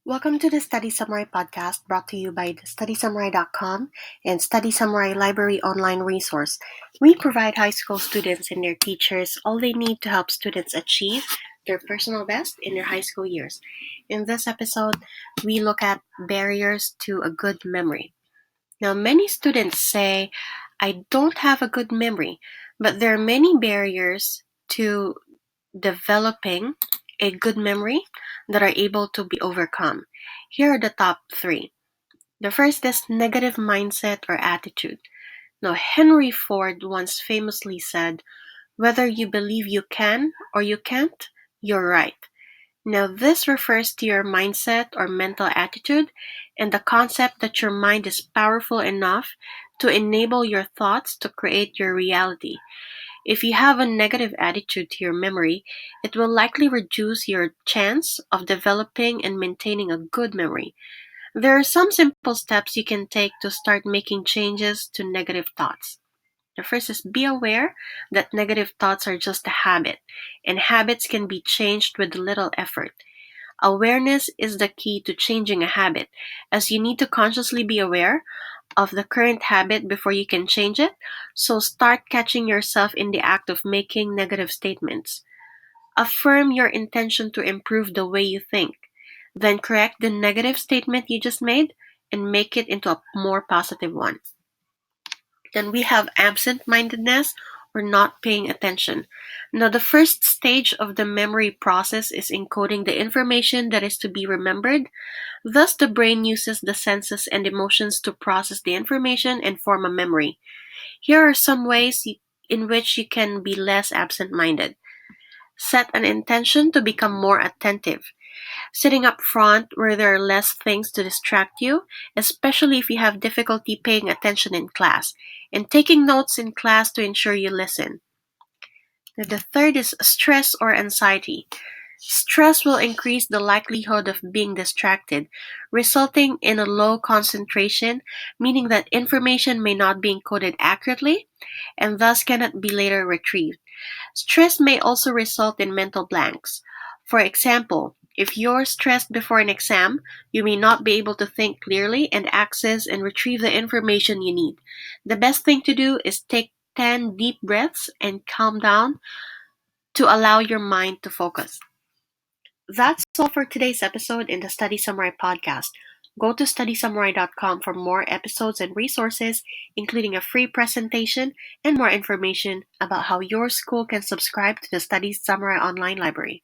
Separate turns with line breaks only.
Welcome to the Study Summary podcast brought to you by StudySummary.com and Study Summary Library online resource. We provide high school students and their teachers all they need to help students achieve their personal best in their high school years. In this episode, we look at barriers to a good memory. Now, many students say, I don't have a good memory, but there are many barriers to developing a good memory that are able to be overcome. Here are the top 3. The first is negative mindset or attitude. Now, Henry Ford once famously said, whether you believe you can or you can't, you're right. Now, this refers to your mindset or mental attitude and the concept that your mind is powerful enough to enable your thoughts to create your reality. If you have a negative attitude to your memory, it will likely reduce your chance of developing and maintaining a good memory. There are some simple steps you can take to start making changes to negative thoughts. The first is be aware that negative thoughts are just a habit, and habits can be changed with little effort. Awareness is the key to changing a habit, as you need to consciously be aware of the current habit before you can change it, so start catching yourself in the act of making negative statements. Affirm your intention to improve the way you think. Then correct the negative statement you just made and make it into a more positive one. Then we have absent-mindedness or not paying attention. Now, the first stage of the memory process is encoding the information that is to be remembered. Thus, the brain uses the senses and emotions to process the information and form a memory. Here are some ways in which you can be less absent-minded. Set an intention to become more attentive. Sitting up front where there are less things to distract you, especially if you have difficulty paying attention in class, and taking notes in class to ensure you listen. The third is stress or anxiety. Stress will increase the likelihood of being distracted, resulting in a low concentration, meaning that information may not be encoded accurately and thus cannot be later retrieved. Stress may also result in mental blanks. For example, if you're stressed before an exam, you may not be able to think clearly and access and retrieve the information you need. The best thing to do is take 10 deep breaths and calm down to allow your mind to focus. That's all for today's episode in the Study Summary podcast. Go to StudySummary.com for more episodes and resources, including a free presentation and more information about how your school can subscribe to the Study Summary online library.